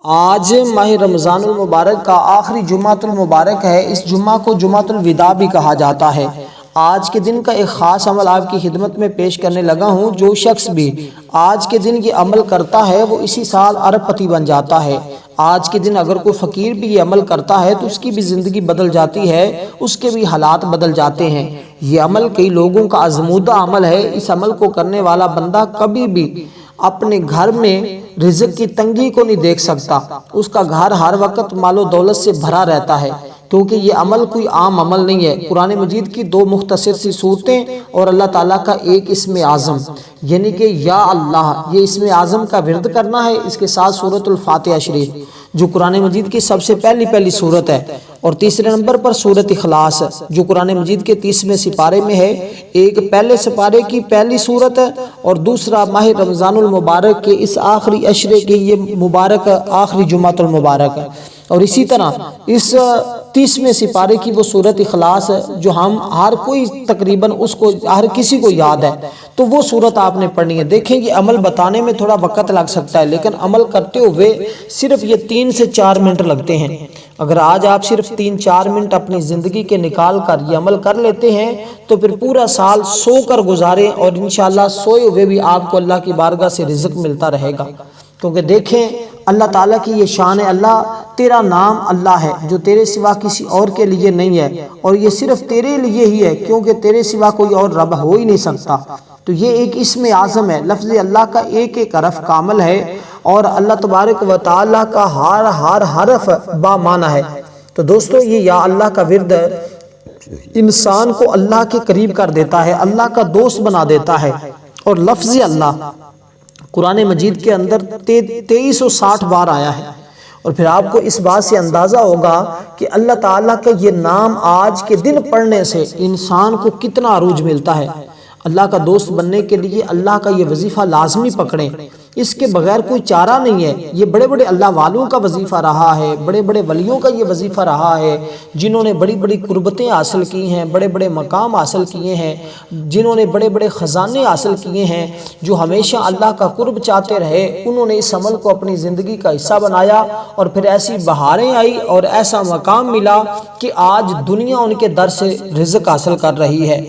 آج ماہ رمضان المبارک کا آخری جمعۃ المبارک ہے۔ اس جمعہ کو جمعۃ الوداع بھی کہا جاتا ہے۔ آج کے دن کا ایک خاص عمل آپ کی خدمت میں پیش کرنے لگا ہوں۔ جو شخص بھی آج کے دن یہ عمل کرتا ہے وہ اسی سال ارب پتی بن جاتا ہے۔ آج کے دن اگر کوئی فقیر بھی یہ عمل کرتا ہے تو اس کی بھی زندگی بدل جاتی ہے، اس کے بھی حالات بدل جاتے ہیں۔ یہ عمل کئی لوگوں کا آزمودہ عمل ہے۔ اس عمل کو کرنے والا بندہ کبھی بھی اپنے گھر میں رزق کی تنگی کو نہیں دیکھ سکتا۔ اس کا گھر ہر وقت مال و دولت سے بھرا رہتا ہے، کیونکہ یہ عمل کوئی عام عمل نہیں ہے۔ قرآن مجید کی دو مختصر سی صورتیں اور اللہ تعالیٰ کا ایک اسم اعظم، یعنی کہ یا اللہ، یہ اسم اعظم کا ورد کرنا ہے۔ اس کے ساتھ سورۃ الفاتحہ شریف جو قرآن مجید کی سب سے پہلی سورت ہے، اور تیسرے نمبر پر سورۃ اخلاص جو قرآن مجید کے 30ویں سپارے میں ہے۔ ایک پہلے سپارے کی پہلی سورت ہے اور دوسرا ماہ رمضان المبارک کے اس آخری عشرے کی یہ مبارک آخری جمعۃ المبارک ہے۔ اور اسی طرح اس 30ویں سپارے کی وہ سورۃ اخلاص جو ہم ہر کوئی تقریباً اس کو ہر کسی کو یاد ہے، تو وہ سورت آپ نے پڑھنی ہے۔ دیکھیں یہ عمل بتانے میں تھوڑا وقت لگ سکتا ہے، لیکن عمل کرتے ہوئے صرف یہ 3 سے 4 منٹ لگتے ہیں۔ اگر آج آپ صرف 3-4 منٹ اپنی زندگی کے نکال کر یہ عمل کر لیتے ہیں تو پھر پورا سال سو کر گزاریں، اور انشاءاللہ سوئے ہوئے بھی آپ کو اللہ کی بارگاہ سے رزق ملتا رہے گا۔ کیونکہ دیکھیں اللہ تعالیٰ کی یہ شان ہے، اللہ تیرا نام اللہ ہے جو تیرے سوا کسی اور کے لیے نہیں ہے، اور یہ صرف تیرے لیے ہی ہے، کیونکہ تیرے سوا کوئی اور رب ہو ہی نہیں سکتا۔ تو یہ ایک اسم اعظم ہے، لفظ اللہ کا ایک ایک حرف کامل ہے، اور اللہ تبارک و تعالیٰ کا ہر حرف با معنی ہے۔ تو دوستو یہ یا اللہ کا ورد انسان کو اللہ کے قریب کر دیتا ہے، اللہ کا دوست بنا دیتا ہے۔ اور لفظ اللہ قرآن مجید کے اندر 2360 بار آیا ہے، اور پھر آپ کو اس بات سے اندازہ ہوگا کہ اللہ تعالیٰ کا یہ نام آج کے دن پڑھنے سے انسان کو کتنا عروج ملتا ہے۔ اللہ کا دوست بننے کے لیے اللہ کا یہ وظیفہ لازمی پکڑیں، اس کے بغیر کوئی چارہ نہیں ہے۔ یہ بڑے بڑے اللہ والوں کا وظیفہ رہا ہے، بڑے بڑے ولیوں کا یہ وظیفہ رہا ہے، جنہوں نے بڑی بڑی قربتیں حاصل کی ہیں، بڑے بڑے مقام حاصل کیے ہیں، جنہوں نے بڑے بڑے خزانے حاصل کیے ہیں، جو ہمیشہ اللہ کا قرب چاہتے رہے، انہوں نے اس عمل کو اپنی زندگی کا حصہ بنایا، اور پھر ایسی بہاریں آئی اور ایسا مقام ملا کہ آج دنیا ان کے در سے رزق حاصل کر رہی ہے۔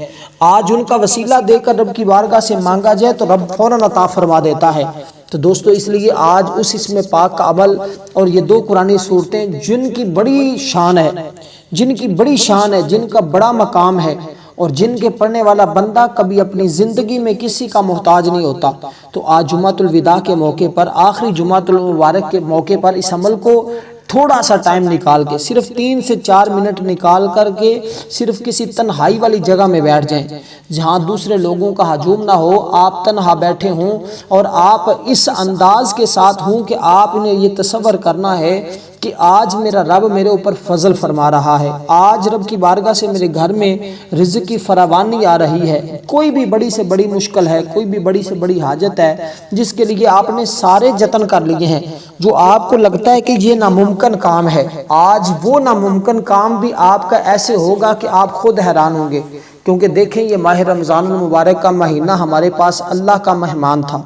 آج ان کا وسیلہ دے کر رب کی بارگاہ سے مانگا جائے تو رب فوراً عطا فرما دیتا ہے۔ تو دوستو اس لیے آج اس اسم پاک کا عمل اور یہ دو قرآنی صورتیں جن کی بڑی شان ہے، جن کا بڑا مقام ہے، اور جن کے پڑھنے والا بندہ کبھی اپنی زندگی میں کسی کا محتاج نہیں ہوتا، تو آج جمعۃ الوداع کے موقع پر، آخری جمعۃ المبارک کے موقع پر اس عمل کو تھوڑا سا ٹائم نکال کے، صرف 3 سے 4 منٹ نکال کر کے صرف کسی تنہائی والی جگہ میں بیٹھ جائیں جہاں دوسرے لوگوں کا ہجوم نہ ہو، آپ تنہا بیٹھے ہوں، اور آپ اس انداز کے ساتھ ہوں کہ آپ نے یہ تصور کرنا ہے کہ آج میرا رب میرے اوپر فضل فرما رہا ہے، آج رب کی بارگاہ سے میرے گھر میں رزق کی فراوانی آ رہی ہے۔ کوئی بھی بڑی سے بڑی مشکل ہے، کوئی بھی بڑی سے بڑی حاجت ہے جس کے لیے آپ نے سارے جتن کر لیے ہیں، جو آپ کو لگتا ہے کہ یہ ناممکن کام ہے، آج وہ ناممکن کام بھی آپ کا ایسے ہوگا کہ آپ خود حیران ہوں گے۔ کیونکہ دیکھیں یہ ماہ رمضان المبارک کا مہینہ ہمارے پاس اللہ کا مہمان تھا،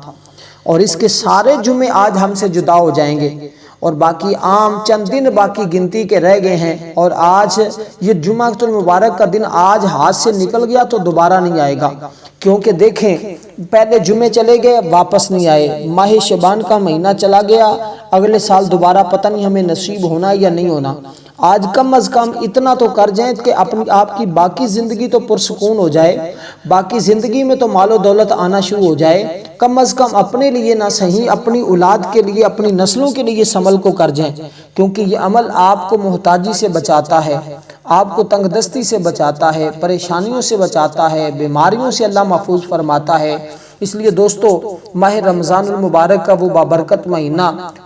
اور اس کے سارے جمعے آج ہم سے جدا ہو جائیں گے، اور باقی عام چند دن باقی گنتی کے رہ گئے ہیں، اور آج یہ جمعۃ المبارک کا دن آج ہاتھ سے نکل گیا تو دوبارہ نہیں آئے گا۔ کیونکہ دیکھیں پہلے جمعے چلے گئے واپس نہیں آئے، ماہ شعبان کا مہینہ چلا گیا، اگلے سال دوبارہ پتہ نہیں ہمیں نصیب ہونا یا نہیں ہونا۔ آج کم از کم اتنا تو کر جائیں کہ آپ کی باقی زندگی تو پرسکون ہو جائے، باقی زندگی میں تو مال و دولت آنا شروع ہو جائے، کم از کم اپنے لیے نہ صحیح اپنی اولاد کے لیے، اپنی نسلوں کے لیے اس عمل کو کر جائیں، کیونکہ یہ عمل آپ کو محتاجی سے بچاتا ہے، آپ کو تنگ دستی سے بچاتا ہے، پریشانیوں سے بچاتا ہے، بیماریوں سے اللہ محفوظ فرماتا ہے۔ اس لیے دوستو ماہ رمضان المبارک کا وہ بابرکت مہینہ،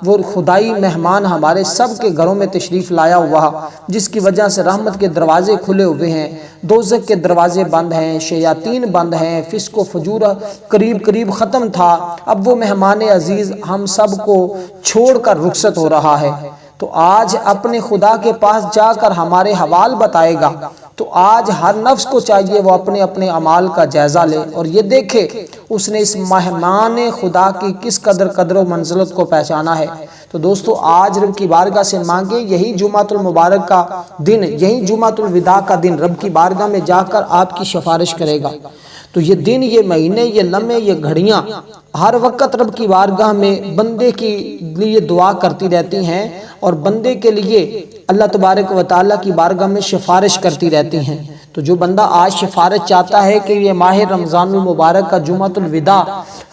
وہ خدائی مہمان ہمارے سب کے گھروں میں تشریف لایا ہوا، جس کی وجہ سے رحمت کے دروازے کھلے ہوئے ہیں، دوزخ کے دروازے بند ہیں، شیاطین بند ہیں، فسق و فجور قریب ختم تھا، اب وہ مہمان عزیز ہم سب کو چھوڑ کر رخصت ہو رہا ہے۔ تو آج اپنے خدا کے پاس جا کر ہمارے حوال بتائے گا۔ تو آج ہر نفس کو چاہیے وہ اپنے اپنے اعمال کا جائزہ لے اور یہ دیکھے اس نے اس مہمان خدا کی کس قدر و منزلت کو پہچانا ہے۔ تو دوستو آج رب کی بارگاہ سے مانگے، یہی جمعۃ المبارک کا دن، یہی جمعۃ الوداع کا دن رب کی بارگاہ میں جا کر آپ کی سفارش کرے گا۔ تو یہ دن، یہ مہینے، یہ لمحے، یہ گھڑیاں ہر وقت رب کی بارگاہ میں بندے کے لیے دعا کرتی رہتی ہیں اور بندے کے لیے اللہ تبارک و تعالیٰ کی بارگاہ میں سفارش کرتی رہتی ہیں۔ تو جو بندہ آج سفارش چاہتا ہے کہ یہ ماہ رمضان المبارک کا جمعۃ الوداع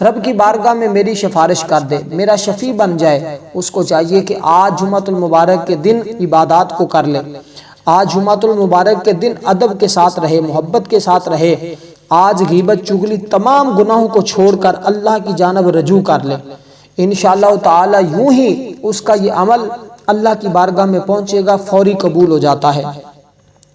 رب کی بارگاہ میں میری سفارش کر دے، میرا شفیع بن جائے، اس کو چاہیے کہ آج جمعۃ المبارک کے دن عبادات کو کر لے۔ آج جمعۃ المبارک کے دن ادب کے ساتھ رہے، محبت کے ساتھ رہے۔ آج غیبت، چغلی، تمام گناہوں کو چھوڑ کر اللہ کی جانب رجوع کر لے۔ انشاءاللہ تعالی یوں ہی اس کا یہ عمل اللہ کی بارگاہ میں پہنچے گا، فوری قبول ہو جاتا ہے۔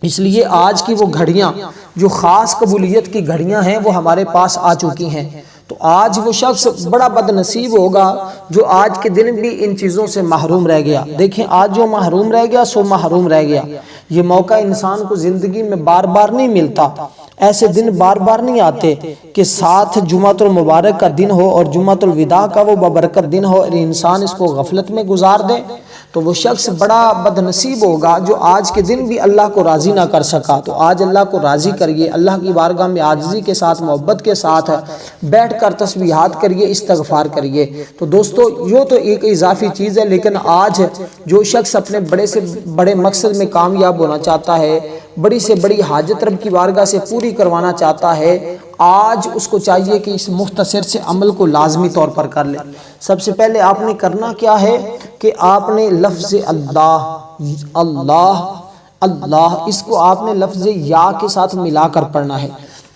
اس لیے آج کی وہ گھڑیاں جو خاص قبولیت کی گھڑیاں ہیں وہ ہمارے پاس آ چکی ہیں۔ تو آج وہ شخص بڑا بد نصیب ہوگا جو آج کے دن بھی ان چیزوں سے محروم رہ گیا۔ دیکھیں آج جو محروم رہ گیا سو محروم رہ گیا۔ یہ موقع انسان کو زندگی میں بار بار نہیں ملتا، ایسے دن بار بار نہیں آتے کہ ساتھ جمعۃ المبارک کا دن ہو اور جمعۃ الوداع کا وہ ببرکت دن ہو اور انسان اس کو غفلت میں گزار دے۔ تو وہ شخص بڑا بد نصیب ہوگا جو آج کے دن بھی اللہ کو راضی نہ کر سکا۔ تو آج اللہ کو راضی کریے، اللہ کی بارگاہ میں عاجزی کے ساتھ، محبت کے ساتھ بیٹھ کر تسبیحات کریے، استغفار کریے۔ تو دوستو یہ تو ایک اضافی چیز ہے، لیکن آج جو شخص اپنے بڑے سے بڑے مقصد میں کامیاب ہونا چاہتا ہے، بڑی سے بڑی حاجت رب کی بارگاہ سے پوری کروانا چاہتا ہے، آج اس کو چاہیے کہ اس مختصر سے عمل کو لازمی طور پر کر لے۔ سب سے پہلے آپ نے کرنا کیا ہے کہ آپ نے لفظ اللہ اللہ اللہ اس کو آپ نے لفظ یا کے ساتھ ملا کر پڑھنا ہے۔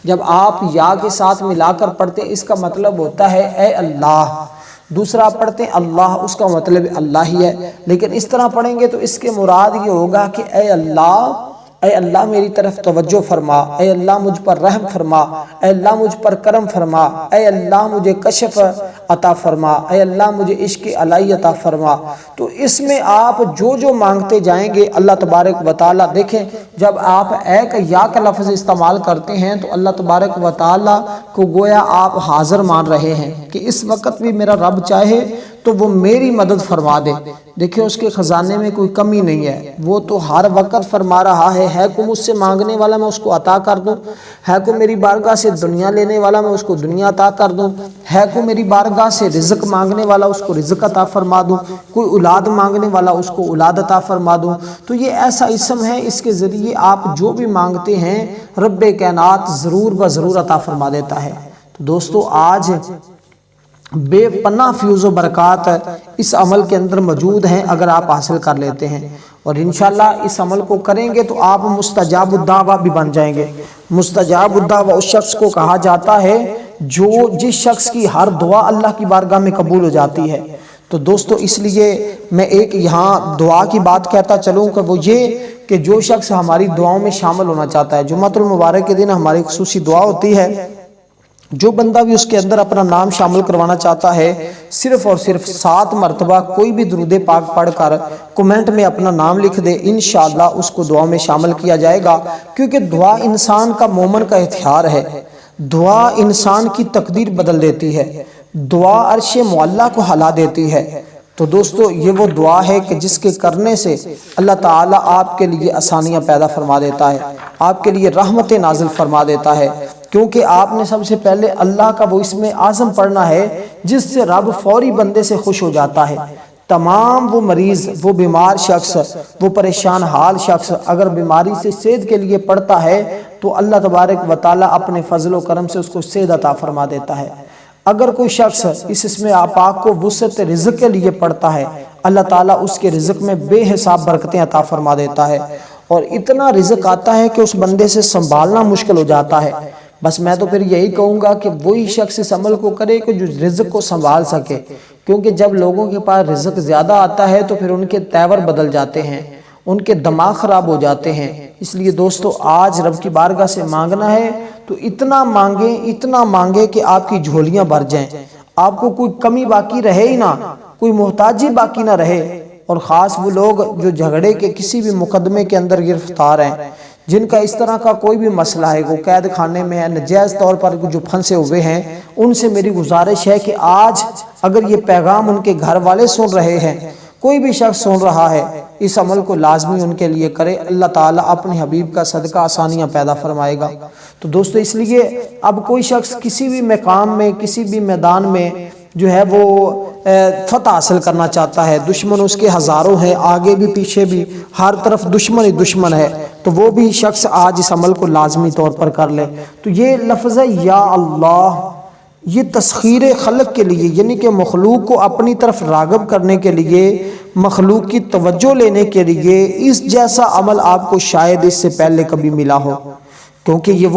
جب آپ یا کے ساتھ ملا کر پڑھتے ہیں اس کا مطلب ہوتا ہے اے اللہ۔ دوسرا پڑھتے ہیں اللہ، اس کا مطلب اللہ ہی ہے، لیکن اس طرح پڑھیں گے تو اس کے مراد یہ ہوگا کہ اے اللہ میری طرف توجہ فرما، اے اللہ مجھ پر رحم فرما، اے اللہ مجھ پر کرم فرما، اے اللہ مجھے کشف عطا فرما، اے اللہ مجھے عشق الہی عطا فرما۔ تو اس میں آپ جو جو مانگتے جائیں گے اللہ تبارک و تعالیٰ، دیکھیں جب آپ اے کا یا کا لفظ استعمال کرتے ہیں تو اللہ تبارک و تعالیٰ کو گویا آپ حاضر مان رہے ہیں کہ اس وقت بھی میرا رب چاہے تو وہ میری مدد فرما دے۔ دیکھیں اس کے خزانے میں کوئی کمی نہیں ہے، وہ تو ہر وقت فرما رہا ہے کو مجھ سے مانگنے والا میں اس کو عطا کر دوں، ہے کو میری بارگاہ سے دنیا لینے والا میں اس کو دنیا عطا کر دوں، ہے کو میری بارگاہ سے رزق مانگنے والا اس کو رزق عطا فرما دوں، کوئی اولاد مانگنے والا اس کو اولاد عطا فرما دوں۔ تو یہ ایسا اسم ہے، اس کے ذریعے آپ جو بھی مانگتے ہیں رب کائنات ضرور بضرور عطا فرما دیتا ہے۔ تو دوستو آج بے پناہ فیوز و برکات اس عمل کے اندر موجود ہیں اگر آپ حاصل کر لیتے ہیں، اور انشاءاللہ اس عمل کو کریں گے تو آپ مستجاب الدعوہ بھی بن جائیں گے۔ مستجاب الدعوہ اس شخص کو کہا جاتا ہے جو جس شخص کی ہر دعا اللہ کی بارگاہ میں قبول ہو جاتی ہے۔ تو دوستو اس لیے میں ایک یہاں دعا کی بات کہتا چلوں کہ وہ یہ کہ جو شخص ہماری دعاؤں میں شامل ہونا چاہتا ہے، جمعۃ المبارک کے دن ہماری خصوصی دعا ہوتی ہے، جو بندہ بھی اس کے اندر اپنا نام شامل کروانا چاہتا ہے صرف اور صرف 7 مرتبہ کوئی بھی درود پاک پڑھ کر کومنٹ میں اپنا نام لکھ دے، انشاءاللہ اس کو دعا میں شامل کیا جائے گا، کیونکہ دعا انسان کا مومن کا ہتھیار ہے۔ دعا انسان کی تقدیر بدل دیتی ہے، دعا عرش معلیٰ کو ہلا دیتی ہے۔ تو دوستو یہ وہ دعا ہے کہ جس کے کرنے سے اللہ تعالیٰ آپ کے لیے آسانیاں پیدا فرما دیتا ہے، آپ کے لیے رحمت نازل فرما دیتا ہے، کیونکہ آپ نے سب سے پہلے اللہ کا وہ اسم اعظم پڑھنا ہے جس سے رب فوری بندے سے خوش ہو جاتا ہے۔ تمام وہ مریض، وہ بیمار شخص، وہ پریشان حال شخص اگر بیماری سے صحت کے لیے پڑھتا ہے تو اللہ تبارک و تعالیٰ اپنے فضل و کرم سے اس کو صحت عطا فرما دیتا ہے۔ اگر کوئی شخص اس اسم پاک کو وسعت رزق کے لیے پڑھتا ہے، اللہ تعالیٰ اس کے رزق میں بے حساب برکتیں عطا فرما دیتا ہے، اور اتنا رزق آتا ہے کہ اس بندے سے سنبھالنا مشکل ہو جاتا ہے۔ بس میں تو پھر یہی کہوں گا کہ وہی شخص اس عمل کو کرے کہ جو رزق کو سنبھال سکے، کیونکہ جب لوگوں کے پاس رزق زیادہ آتا ہے تو پھر ان کے تیور بدل جاتے ہیں، ان کے دماغ خراب ہو جاتے ہیں۔ اس لیے دوستو آج رب کی بارگاہ سے مانگنا ہے تو اتنا مانگیں کہ آپ کی جھولیاں بھر جائیں، آپ کو کوئی کمی باقی رہے ہی نہ، کوئی محتاجی باقی نہ رہے، اور خاص وہ لوگ جو جھگڑے کے کسی بھی مقدمے کے اندر گرفتار ہیں، جن کا اس طرح کا کوئی بھی مسئلہ ہے، وہ قید خانے میں ہے، نجائز طور پر جو پھنسے ہوئے ہیں، ان سے میری گزارش ہے کہ آج اگر یہ پیغام ان کے گھر والے سن رہے ہیں، کوئی بھی شخص سن رہا ہے، اس عمل کو لازمی ان کے لیے کرے۔ اللہ تعالیٰ اپنے حبیب کا صدقہ آسانیاں پیدا فرمائے گا۔ تو دوستو اس لیے اب کوئی شخص کسی بھی مقام میں، کسی بھی میدان میں جو ہے وہ فتح حاصل کرنا چاہتا ہے، دشمن اس کے ہزاروں ہیں، آگے بھی پیچھے بھی، ہر طرف دشمن ہی دشمن ہے، تو وہ بھی شخص آج اس عمل کو لازمی طور پر کر لے۔ تو یہ لفظ ہے یا اللہ، یہ تسخیر خلق کے لیے، یعنی کہ مخلوق کو اپنی طرف راغب کرنے کے لیے، مخلوق کی توجہ لینے کے لیے، اس جیسا عمل آپ کو شاید اس سے پہلے کبھی ملا ہو، کیونکہ یہ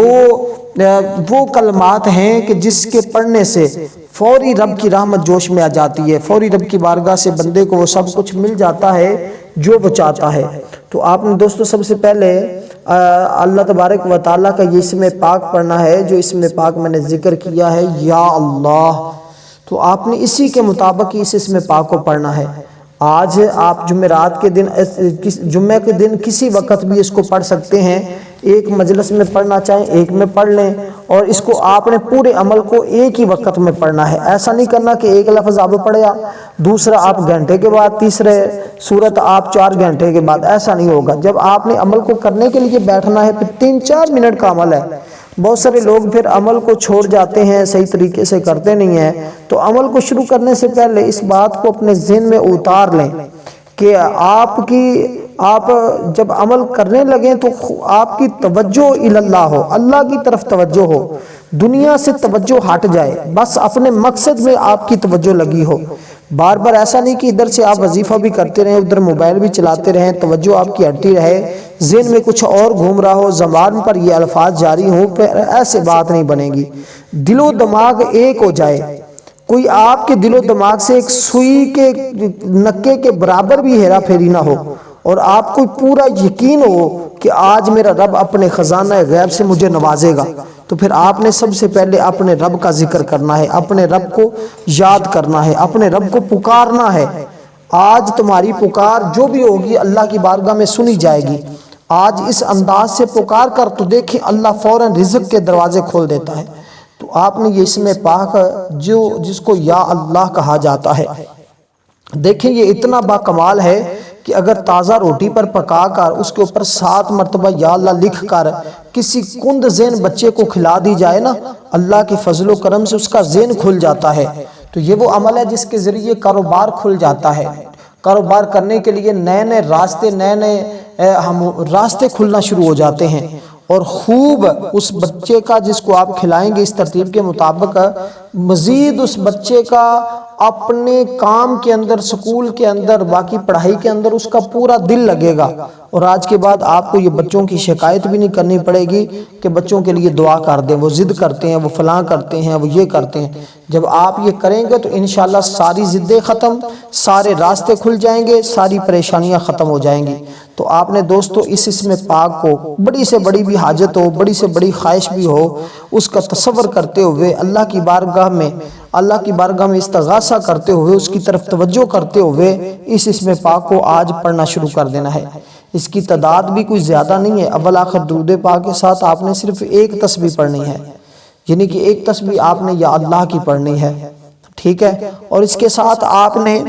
وہ کلمات ہیں کہ جس کے پڑھنے سے فوری رب کی رحمت جوش میں آ جاتی ہے، فوری رب کی بارگاہ سے بندے کو وہ سب کچھ مل جاتا ہے جو وہ چاہتا ہے۔ تو آپ نے دوستو سب سے پہلے اللہ تبارک و تعالیٰ کا یہ اسم پاک پڑھنا ہے، جو اسم پاک میں نے ذکر کیا ہے یا اللہ، تو آپ نے اسی کے مطابق اس اسم پاک کو پڑھنا ہے۔ آج آپ جمعرات کے دن، جمعہ کے دن کسی وقت بھی اس کو پڑھ سکتے ہیں، ایک مجلس میں پڑھنا چاہیں ایک میں پڑھ لیں، اور اس کو آپ نے پورے عمل کو ایک ہی وقت میں پڑھنا ہے۔ ایسا نہیں کرنا کہ ایک لفظ آپ پڑھیا، دوسرا آپ گھنٹے کے بعد، تیسرے سورت آپ 4 گھنٹے کے بعد، ایسا نہیں ہوگا۔ جب آپ نے عمل کو کرنے کے لیے بیٹھنا ہے، پھر 3-4 منٹ کا عمل ہے۔ بہت سارے لوگ پھر عمل کو چھوڑ جاتے ہیں، صحیح طریقے سے کرتے نہیں ہیں۔ تو عمل کو شروع کرنے سے پہلے اس بات کو اپنے ذہن میں اتار لیں کہ آپ جب عمل کرنے لگیں تو آپ کی توجہ اللہ ہو، اللہ کی طرف توجہ ہو، دنیا سے توجہ ہٹ جائے، بس اپنے مقصد میں آپ کی توجہ لگی ہو۔ بار بار ایسا نہیں کہ ادھر سے آپ وظیفہ بھی کرتے رہیں، ادھر موبائل بھی چلاتے رہیں، توجہ آپ کی ہٹتی رہے، ذہن میں کچھ اور گھوم رہا ہو، زبان پر یہ الفاظ جاری ہوں، پھر ایسے بات نہیں بنے گی۔ دل و دماغ ایک ہو جائے، کوئی آپ کے دل و دماغ سے ایک سوئی کے نکے کے برابر بھی ہیرا پھیری نہ ہو، اور آپ کو پورا یقین ہو کہ آج میرا رب اپنے خزانہ غیب سے مجھے نوازے گا، تو پھر آپ نے سب سے پہلے اپنے رب کا ذکر کرنا ہے، اپنے رب کو یاد کرنا ہے، اپنے رب کو پکارنا ہے۔ آج تمہاری پکار جو بھی ہوگی اللہ کی بارگاہ میں سنی جائے گی۔ آج اس انداز سے پکار کر تو دیکھیں اللہ فوراً رزق کے دروازے کھول دیتا ہے۔ تو آپ نے یہ اسم پاک جس کو یا اللہ کہا جاتا ہے، دیکھیں یہ اتنا با کمال ہے کہ اگر تازہ روٹی پر پکا کر اس کے اوپر 7 مرتبہ یا اللہ لکھ کر کسی کند ذہن بچے کو کھلا دی جائے نا، اللہ کی فضل و کرم سے اس کا ذہن کھل جاتا ہے۔ تو یہ وہ عمل ہے جس کے ذریعے کاروبار کھل جاتا ہے۔ کاروبار کرنے کے لیے نئے راستے کھلنا شروع ہو جاتے ہیں، اور خوب اس بچے کا جس کو آپ کھلائیں گے اس ترتیب کے مطابق، مزید اس بچے کا اپنے کام کے اندر، سکول کے اندر، باقی پڑھائی کے اندر اس کا پورا دل لگے گا، اور آج کے بعد آپ کو یہ بچوں کی شکایت بھی نہیں کرنی پڑے گی کہ بچوں کے لیے دعا کر دیں، وہ ضد کرتے ہیں، وہ فلاں کرتے ہیں، وہ یہ کرتے ہیں۔ جب آپ یہ کریں گے تو انشاءاللہ ساری ضدیں ختم، سارے راستے کھل جائیں گے، ساری پریشانیاں ختم ہو جائیں گی۔ تو آپ نے دوستو اس اسم پاک کو، بڑی سے بڑی بھی حاجت ہو، بڑی سے بڑی خواہش بھی ہو، اس کا تصور کرتے ہوئے اللہ کی بارگاہ میں استغاثہ کرتے ہوئے، اس کی طرف توجہ کرتے ہوئے اس اسم پاک کو آج پڑھنا شروع کر دینا ہے۔ اس کی تعداد بھی کوئی زیادہ نہیں ہے، اول آخر درود پاک کے ساتھ آپ نے صرف ایک تسبیح پڑھنی ہے، یعنی کہ ایک تسبیح آپ نے یا اللہ کی پڑھنی ہے، ٹھیک ہے؟ اور اس کے ساتھ آپ نے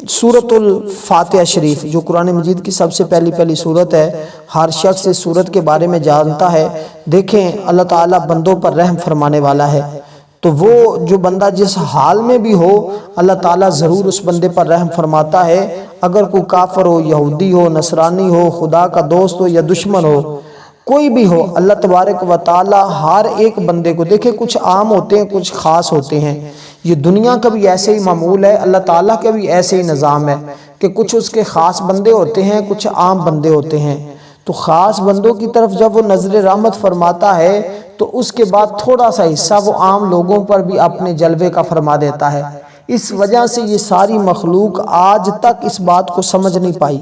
سورۃ الفاتحہ شریف، جو قرآن مجید کی سب سے پہلی سورت ہے، ہر شخص اس سورت کے بارے میں جانتا ہے۔ دیکھیں اللہ تعالیٰ بندوں پر رحم فرمانے والا ہے، تو وہ جو بندہ جس حال میں بھی ہو، اللہ تعالیٰ ضرور اس بندے پر رحم فرماتا ہے، اگر کوئی کافر ہو، یہودی ہو، نصرانی ہو، خدا کا دوست ہو یا دشمن ہو، کوئی بھی ہو، اللہ تبارک و تعالیٰ ہر ایک بندے کو، دیکھیں کچھ عام ہوتے ہیں، کچھ خاص ہوتے ہیں، یہ دنیا کا بھی ایسے ہی معمول ہے، اللہ تعالیٰ کا بھی ایسے ہی نظام ہے کہ کچھ اس کے خاص بندے ہوتے ہیں، کچھ عام بندے ہوتے ہیں۔ تو خاص بندوں کی طرف جب وہ نظر رحمت فرماتا ہے تو اس کے بعد تھوڑا سا حصہ وہ عام لوگوں پر بھی اپنے جلوے کا فرما دیتا ہے۔ اس وجہ سے یہ ساری مخلوق آج تک اس بات کو سمجھ نہیں پائی۔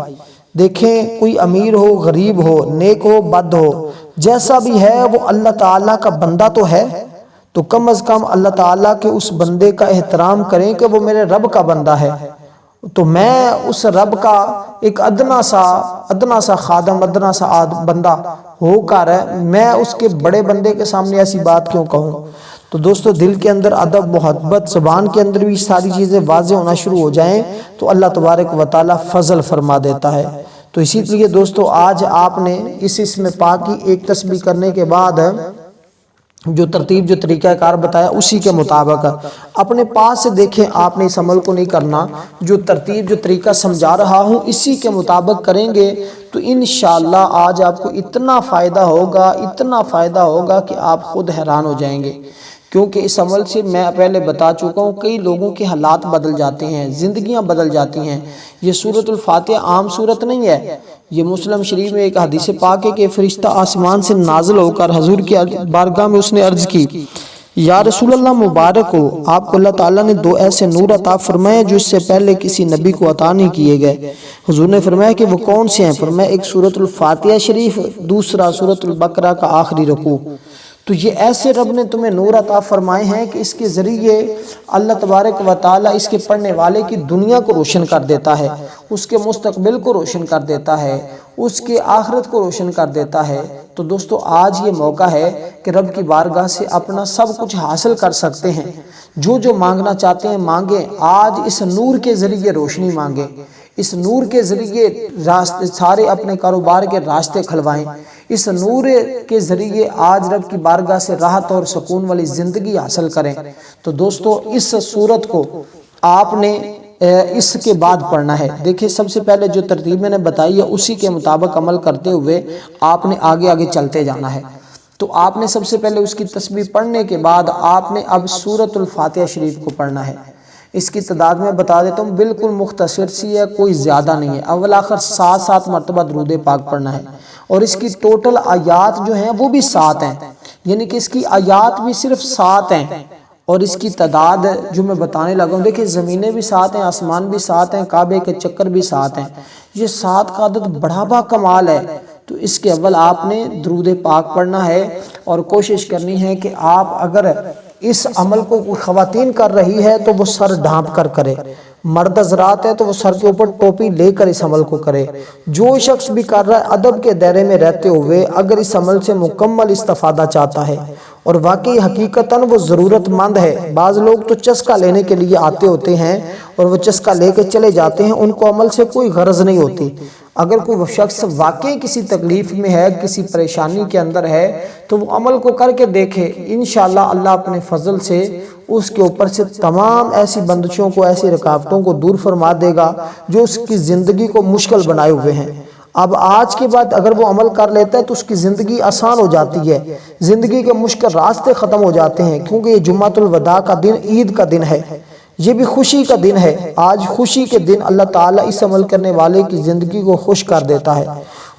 دیکھیں کوئی امیر ہو، غریب ہو، نیک ہو، بد ہو، جیسا بھی ہے وہ اللہ تعالیٰ کا بندہ تو ہے، تو کم از کم اللہ تعالیٰ کے اس بندے کا احترام کریں کہ وہ میرے رب کا بندہ ہے، تو میں اس رب کا ایک ادنا سا خادم، ادنا سا بندہ ہو کر میں اس کے بڑے بندے کے سامنے ایسی بات کیوں کہوں؟ تو دوستو دل کے اندر ادب، محبت، زبان کے اندر بھی ساری چیزیں واضح ہونا شروع ہو جائیں تو اللہ تبارک و تعالی فضل فرما دیتا ہے۔ تو اسی لیے دوستو آج آپ نے اس اسم پاک کی ایک تسبیح کرنے کے بعد جو ترتیب، جو طریقہ کار بتایا اسی کے مطابق اپنے پاس سے دیکھیں، آپ نے اس عمل کو نہیں کرنا، جو ترتیب، جو طریقہ سمجھا رہا ہوں اسی کے مطابق کریں گے تو انشاءاللہ آج آپ کو اتنا فائدہ ہوگا کہ آپ خود حیران ہو جائیں گے۔ کیونکہ اس عمل سے میں پہلے بتا چکا ہوں کئی لوگوں کے حالات بدل جاتے ہیں، زندگیاں بدل جاتی ہیں۔ یہ سورۃ الفاتحہ عام سورت نہیں ہے، یہ مسلم شریف میں ایک حدیث پاک ہے کہ فرشتہ آسمان سے نازل ہو کر حضور کی بارگاہ میں اس نے عرض کی، یا رسول اللہ مبارک ہو، آپ کو اللہ تعالیٰ نے 2 ایسے نور عطا فرمائے جو اس سے پہلے کسی نبی کو عطا نہیں کیے گئے۔ حضور نے فرمایا کہ وہ کون سے ہیں؟ فرمایا ایک سورۃ الفاتحہ شریف، دوسرا سورۃ البقرہ کا آخری رکوع۔ تو یہ ایسے رب نے تمہیں نور عطا فرمائے ہیں کہ اس کے ذریعے اللہ تبارک و تعالیٰ اس کے پڑھنے والے کی دنیا کو روشن کر دیتا ہے، اس کے مستقبل کو روشن کر دیتا ہے، اس کے آخرت کو روشن کر دیتا ہے۔ تو دوستو آج یہ موقع ہے کہ رب کی بارگاہ سے اپنا سب کچھ حاصل کر سکتے ہیں، جو مانگنا چاہتے ہیں مانگیں۔ آج اس نور کے ذریعے روشنی مانگیں، اس نور کے ذریعے راستے سارے اپنے کاروبار کے راستے کھلوائیں، اس نور کے ذریعے آج رب کی بارگاہ سے راحت اور سکون والی زندگی حاصل کریں۔ تو دوستو اس سورت کو آپ نے اس کے بعد پڑھنا ہے۔ دیکھیں سب سے پہلے جو ترتیب میں نے بتائی ہے اسی کے مطابق عمل کرتے ہوئے آپ نے آگے چلتے جانا ہے۔ تو آپ نے سب سے پہلے اس کی تسبیح پڑھنے کے بعد آپ نے اب سورۃ الفاتحہ شریف کو پڑھنا ہے۔ اس کی تعداد میں بتا دیتا ہوں، بالکل مختصر سی ہے، کوئی زیادہ نہیں ہے۔ اول آخر 7 مرتبہ درود پاک پڑھنا ہے، اور اس کی ٹوٹل آیات جو ہیں وہ بھی 7 ہیں، یعنی کہ اس کی آیات بھی صرف 7 ہیں، اور اس کی تعداد جو میں بتانے لگا ہوں، دیکھیں زمینیں بھی 7 ہیں، آسمان بھی 7 ہیں، کعبے کے چکر بھی 7 ہیں۔ یہ 7 کا عدد بڑا با کمال ہے۔ تو اس کے اول آپ نے درود پاک پڑھنا ہے، اور کوشش کرنی ہے کہ آپ اگر اس عمل کو خواتین کر رہی ہے تو وہ سر ڈھانپ کر کرے، مرد حضرات ہے تو وہ سر کے اوپر ٹوپی لے کر اس عمل کو کرے۔ جو شخص بھی کر رہا ہے ادب کے دائرے میں رہتے ہوئے اگر اس عمل سے مکمل استفادہ چاہتا ہے اور واقعی حقیقتاً وہ ضرورت مند ہے، بعض لوگ تو چسکا لینے کے لیے آتے ہوتے ہیں اور وہ چسکا لے کے چلے جاتے ہیں، ان کو عمل سے کوئی غرض نہیں ہوتی۔ اگر کوئی شخص واقعی کسی تکلیف میں ہے، کسی پریشانی کے اندر ہے، تو وہ عمل کو کر کے دیکھے، انشاءاللہ اللہ اپنے فضل سے اس کے اوپر سے تمام ایسی بندشوں کو، ایسی رکاوٹوں کو دور فرما دے گا جو اس کی زندگی کو مشکل بنائے ہوئے ہیں۔ اب آج کے بعد اگر وہ عمل کر لیتا ہے تو اس کی زندگی آسان ہو جاتی ہے، زندگی کے مشکل راستے ختم ہو جاتے ہیں، کیونکہ یہ جمعۃ الوداع کا دن، عید کا دن ہے، یہ بھی خوشی کا دن ہے۔ آج خوشی کے دن اللہ تعالیٰ اس عمل کرنے والے کی زندگی کو خوش کر دیتا ہے،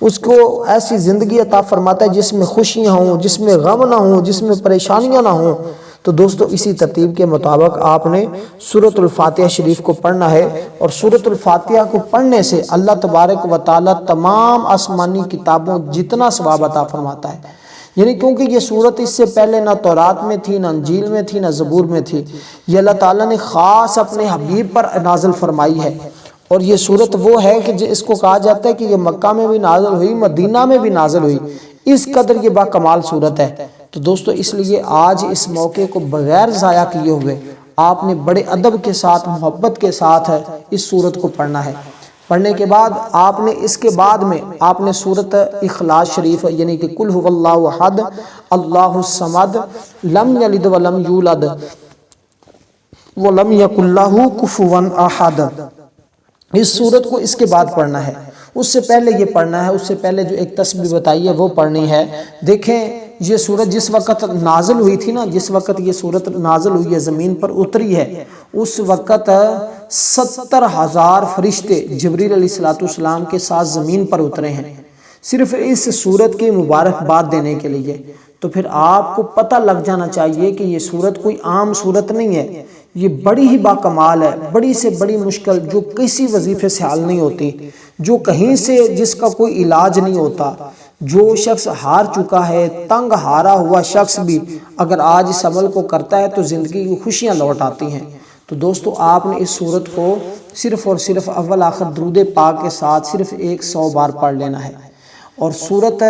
اس کو ایسی زندگی عطا فرماتا ہے جس میں خوشیاں ہوں، جس میں غم نہ ہوں، جس میں پریشانیاں نہ ہوں۔ تو دوستو اسی ترتیب کے مطابق آپ نے سورۃ الفاتحہ شریف کو پڑھنا ہے، اور سورۃ الفاتحہ کو پڑھنے سے اللہ تبارک و تعالیٰ تمام آسمانی کتابوں جتنا ثواب عطا فرماتا ہے، یعنی کیونکہ یہ سورت اس سے پہلے نہ تورات میں تھی، نہ انجیل میں تھی، نہ زبور میں تھی، یہ اللہ تعالیٰ نے خاص اپنے حبیب پر نازل فرمائی ہے۔ اور یہ سورت وہ ہے کہ اس کو کہا جاتا ہے کہ یہ مکہ میں بھی نازل ہوئی، مدینہ میں بھی نازل ہوئی، اس قدر یہ با کمال سورت ہے۔ تو دوستو اس لیے آج اس موقع کو بغیر ضائع کیے ہوئے آپ نے بڑے ادب کے ساتھ، محبت کے ساتھ اس سورت کو پڑھنا ہے۔ پڑھنے کے بعد آپ نے اس کے بعد میں آپ نے سورۃ اخلاص شریف، یعنی کہ قل هو اللہ احد اللہ الصمد لم یلد ولم یولد ولم یکن لہ کفوا احد، اس سورت کو اس کے بعد پڑھنا ہے۔ اس سے پہلے یہ پڑھنا ہے، اس سے پہلے جو ایک تسبیح بتائی ہے وہ پڑھنی ہے۔ دیکھیں یہ سورت جس وقت نازل ہوئی تھی نا، جس وقت یہ سورت نازل ہوئی ہے، زمین پر اتری ہے، اس وقت 70,000 فرشتے جبریل علیہ السلام کے ساتھ زمین پر اترے ہیں، صرف اس سورت کی مبارکباد دینے کے لیے۔ تو پھر آپ کو پتہ لگ جانا چاہیے کہ یہ سورت کوئی عام سورت نہیں ہے، یہ بڑی ہی باکمال ہے، بڑی سے بڑی مشکل جو کسی وظیفے سے حل نہیں ہوتی، جو کہیں سے جس کا کوئی علاج نہیں ہوتا۔ جو شخص ہار چکا ہے، تنگ ہارا ہوا شخص بھی اگر آج اس عمل کو کرتا ہے تو زندگی کی خوشیاں لوٹ آتی ہیں۔ تو دوستو آپ نے اس صورت کو صرف اور صرف اول آخر درود پاک کے ساتھ صرف 100 بار پڑھ لینا ہے، اور صورت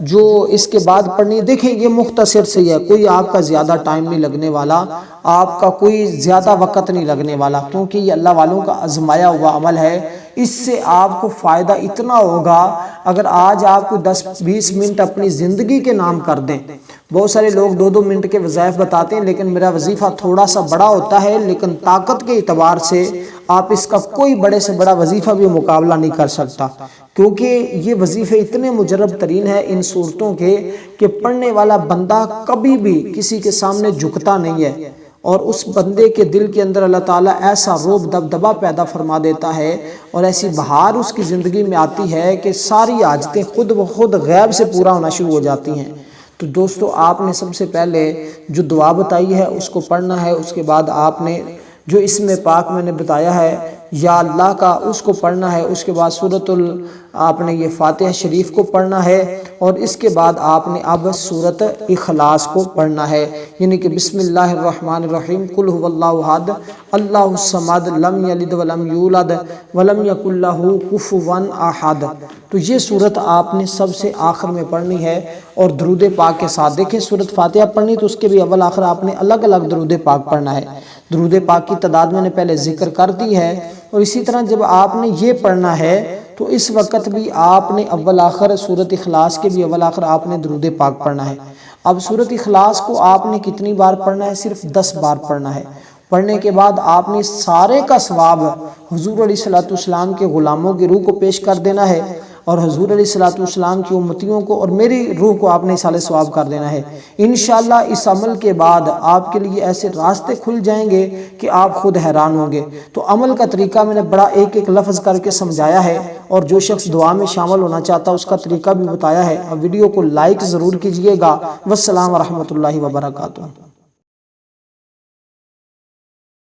جو اس کے بعد پڑھنی، دیکھیں یہ مختصر سے ہے، کوئی آپ کا زیادہ ٹائم نہیں لگنے والا، آپ کا کوئی زیادہ وقت نہیں لگنے والا، کیونکہ یہ اللہ والوں کا آزمایا ہوا عمل ہے۔ اس سے آپ کو فائدہ اتنا ہوگا، اگر آج آپ کو 10-20 منٹ اپنی زندگی کے نام کر دیں۔ بہت سارے لوگ 2-2 منٹ کے وظائف بتاتے ہیں، لیکن میرا وظیفہ تھوڑا سا بڑا ہوتا ہے، لیکن طاقت کے اعتبار سے آپ اس کا کوئی بڑے سے بڑا وظیفہ بھی مقابلہ نہیں کر سکتا، کیونکہ یہ وظیفے اتنے مجرب ترین ہیں ان صورتوں کے کہ پڑھنے والا بندہ کبھی بھی کسی کے سامنے جھکتا نہیں ہے، اور اس بندے کے دل کے اندر اللہ تعالیٰ ایسا روب دبدبا پیدا فرما دیتا ہے اور ایسی بہار اس کی زندگی میں آتی ہے کہ ساری حاجتیں خود بخود غیب سے پورا ہونا شروع ہو جاتی ہیں۔ تو دوستو آپ نے سب سے پہلے جو دعا بتائی ہے اس کو پڑھنا ہے، اس کے بعد آپ نے جو اسم پاک میں نے بتایا ہے یا اللہ کا اس کو پڑھنا ہے، اس کے بعد آپ نے یہ فاتحہ شریف کو پڑھنا ہے، اور اس کے بعد آپ نے اب سورۃ اخلاص کو پڑھنا ہے، یعنی کہ بسم اللہ الرحمن الرحیم، قل هو اللہ احد اللہ الصمد لم یلد ولم یولد ولم یکن لہ کفوا احد۔ تو یہ سورت آپ نے سب سے آخر میں پڑھنی ہے، اور درود پاک کے ساتھ دیکھیں سورت فاتحہ پڑھنی تو اس کے بھی اول آخر آپ نے الگ الگ درود پاک پڑھنا ہے۔ درود پاک کی تعداد میں نے پہلے ذکر کر دی ہے، اور اسی طرح جب آپ نے یہ پڑھنا ہے تو اس وقت بھی آپ نے اول آخر سورت اخلاص کے بھی اول آخر آپ نے درود پاک پڑھنا ہے۔ اب سورت اخلاص کو آپ نے کتنی بار پڑھنا ہے؟ صرف 10 بار پڑھنا ہے۔ پڑھنے کے بعد آپ نے سارے کا ثواب حضور علیہ السلام کے غلاموں کی روح کو پیش کر دینا ہے، اور حضور علیہ السلام کی امتیوں کو اور میری روح کو آپ نے سالے ثواب کر دینا ہے۔ انشاءاللہ اس عمل کے بعد آپ کے لیے ایسے راستے کھل جائیں گے کہ آپ خود حیران ہوں گے۔ تو عمل کا طریقہ میں نے بڑا ایک ایک لفظ کر کے سمجھایا ہے، اور جو شخص دعا میں شامل ہونا چاہتا اس کا طریقہ بھی بتایا ہے۔ اب ویڈیو کو لائک ضرور کیجئے گا۔ والسلام ورحمۃ اللہ وبرکاتہ۔